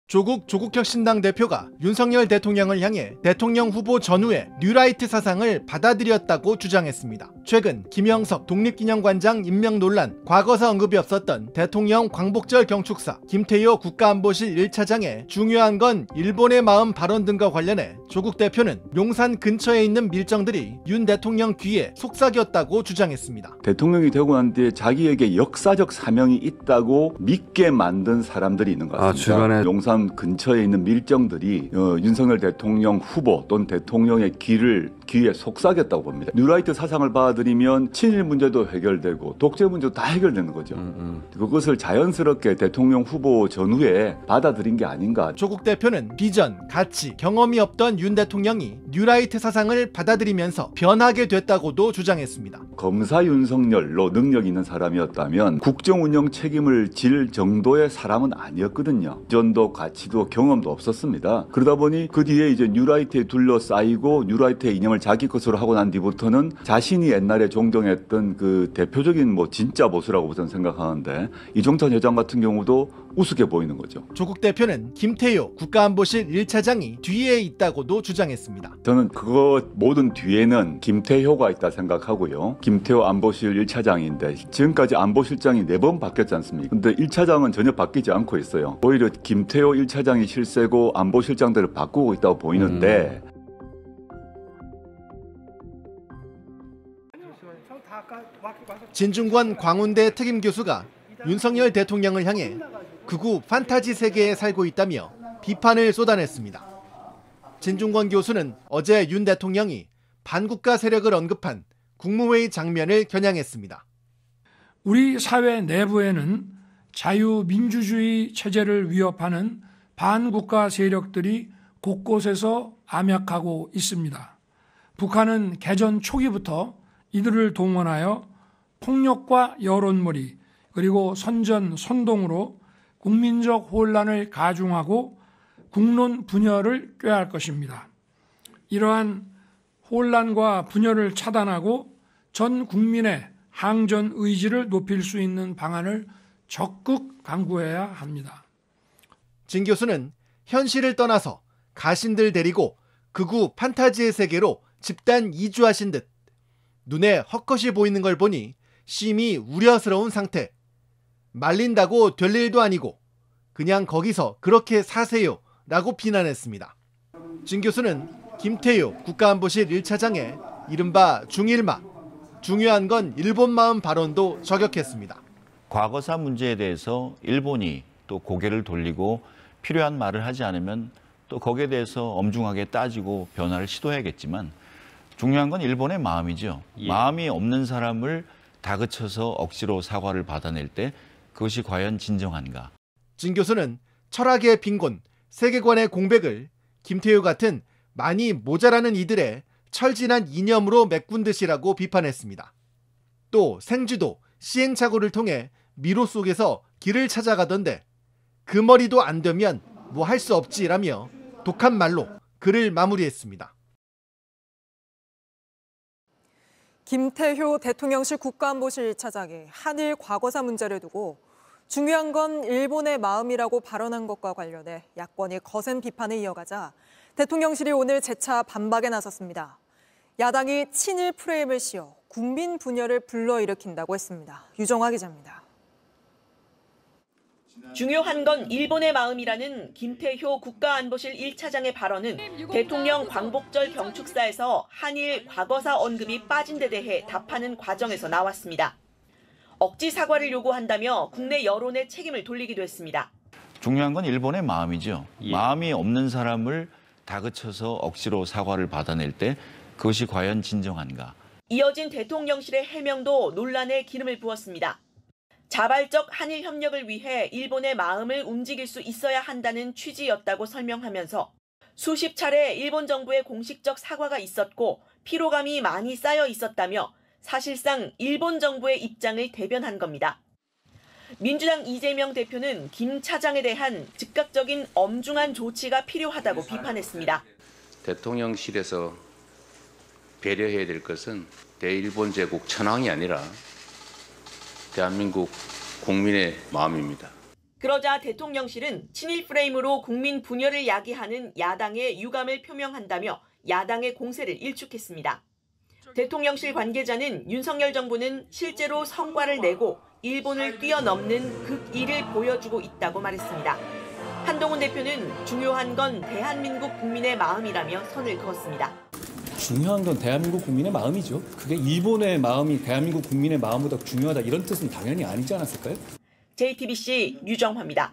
조국혁신당 대표가 윤석열 대통령을 향해 대통령 후보 전후의 뉴라이트 사상을 받아들였다고 주장했습니다. 최근 김영석 독립기념관장 임명 논란, 과거사 언급이 없었던 대통령 광복절 경축사, 김태효 국가안보실 1차장의 중요한 건 일본의 마음 발언 등과 관련해 조국 대표는 용산 근처에 있는 밀정들이 윤 대통령 귀에 속삭였다고 주장했습니다. 대통령이 되고 난 뒤에 자기에게 역사적 사명이 있다고 믿게 만든 사람들이 있는 것 같습니다. 주변에 용산 근처에 있는 밀정들이 윤석열 대통령 후보 또는 대통령의 귀에 속삭였다고 봅니다. 뉴라이트 사상을 받아들이면 친일 문제도 해결되고 독재 문제도 다 해결되는 거죠. 그것을 자연스럽게 대통령 후보 전후에 받아들인 게 아닌가. 조국 대표는 비전, 가치, 경험이 없던 윤 대통령이 뉴라이트 사상을 받아들이면서 변하게 됐다고도 주장했습니다. 검사 윤석열로 능력 있는 사람이었다면 국정 운영 책임을 질 정도의 사람은 아니었거든요. 비전도 가치도 경험도 없었습니다. 그러다 보니 그 뒤에 이제 뉴라이트에 둘러싸이고 뉴라이트의 이념을 자기 것으로 하고 난 뒤부터는 자신이 옛날에 존경했던 그 대표적인 진짜 보수라고 저는 생각하는데 이종찬 회장 같은 경우도 우습게 보이는 거죠. 조국 대표는 김태효 국가안보실 1차장이 뒤에 있다고도 주장했습니다. 저는 그거 모든 뒤에는 김태효가 있다 생각하고요. 김태효 안보실 1차장인데 지금까지 안보실장이 4번 바뀌었지 않습니까? 근데 1차장은 전혀 바뀌지 않고 있어요. 오히려 김태효 1차장이 실세고 안보실장들을 바꾸고 있다고 보이는데 진중권 광운대 특임교수가 윤석열 대통령을 향해 극우 판타지 세계에 살고 있다며 비판을 쏟아냈습니다. 진중권 교수는 어제 윤 대통령이 반국가 세력을 언급한 국무회의 장면을 겨냥했습니다. 우리 사회 내부에는 자유민주주의 체제를 위협하는 반국가 세력들이 곳곳에서 암약하고 있습니다. 북한은 개전 초기부터 이들을 동원하여 폭력과 여론몰이 그리고 선전, 선동으로 국민적 혼란을 가중하고 국론 분열을 꾀할 것입니다. 이러한 혼란과 분열을 차단하고 전 국민의 항전 의지를 높일 수 있는 방안을 적극 강구해야 합니다. 진 교수는 현실을 떠나서 가신들 데리고 극우 판타지의 세계로 집단 이주하신 듯 눈에 헛것이 보이는 걸 보니 심히 우려스러운 상태. 말린다고 될 일도 아니고 그냥 거기서 그렇게 사세요 라고 비난했습니다. 진 교수는 김태효 국가안보실 1차장의 이른바 중일마, 중요한 건 일본 마음 발언도 저격했습니다. 과거사 문제에 대해서 일본이 또 고개를 돌리고 필요한 말을 하지 않으면 또 거기에 대해서 엄중하게 따지고 변화를 시도해야겠지만 중요한 건 일본의 마음이죠. 마음이 없는 사람을 다그쳐서 억지로 사과를 받아낼 때 그것이 과연 진정한가. 진 교수는 철학의 빈곤, 세계관의 공백을 김태효 같은 많이 모자라는 이들의 철진한 이념으로 메꾼 듯이라고 비판했습니다. 또 생쥐도 시행착오를 통해 미로 속에서 길을 찾아가던데 그 머리도 안 되면 뭐 할 수 없지라며 독한 말로 글을 마무리했습니다. 김태효 대통령실 국가안보실 1차장이 한일 과거사 문제를 두고 중요한 건 일본의 마음이라고 발언한 것과 관련해 야권이 거센 비판을 이어가자 대통령실이 오늘 재차 반박에 나섰습니다. 야당이 친일 프레임을 씌워 국민 분열을 불러일으킨다고 했습니다. 유정화 기자입니다. 중요한 건 일본의 마음이라는 김태효 국가안보실 1차장의 발언은 대통령 광복절 경축사에서 한일 과거사 언급이 빠진 데 대해 답하는 과정에서 나왔습니다. 억지 사과를 요구한다며 국내 여론의 책임을 돌리기도 했습니다. 중요한 건 일본의 마음이죠. 마음이 없는 사람을 다그쳐서 억지로 사과를 받아낼 때 그것이 과연 진정한가. 이어진 대통령실의 해명도 논란에 기름을 부었습니다. 자발적 한일 협력을 위해 일본의 마음을 움직일 수 있어야 한다는 취지였다고 설명하면서 수십 차례 일본 정부의 공식적 사과가 있었고 피로감이 많이 쌓여 있었다며 사실상 일본 정부의 입장을 대변한 겁니다. 민주당 이재명 대표는 김 차장에 대한 즉각적인 엄중한 조치가 필요하다고 비판했습니다. 대통령실에서 배려해야 될 것은 대일본 제국 천황이 아니라 대한민국 국민의 마음입니다. 그러자 대통령실은 친일 프레임으로 국민 분열을 야기하는 야당의 유감을 표명한다며 야당의 공세를 일축했습니다. 대통령실 관계자는 윤석열 정부는 실제로 성과를 내고 일본을 뛰어넘는 극일을 보여주고 있다고 말했습니다. 한동훈 대표는 중요한 건 대한민국 국민의 마음이라며 선을 그었습니다. 중요한 건 대한민국 국민의 마음이죠. 그게 일본의 마음이 대한민국 국민의 마음보다 중요하다 이런 뜻은 당연히 아니지 않았을까요? JTBC 유정화입니다.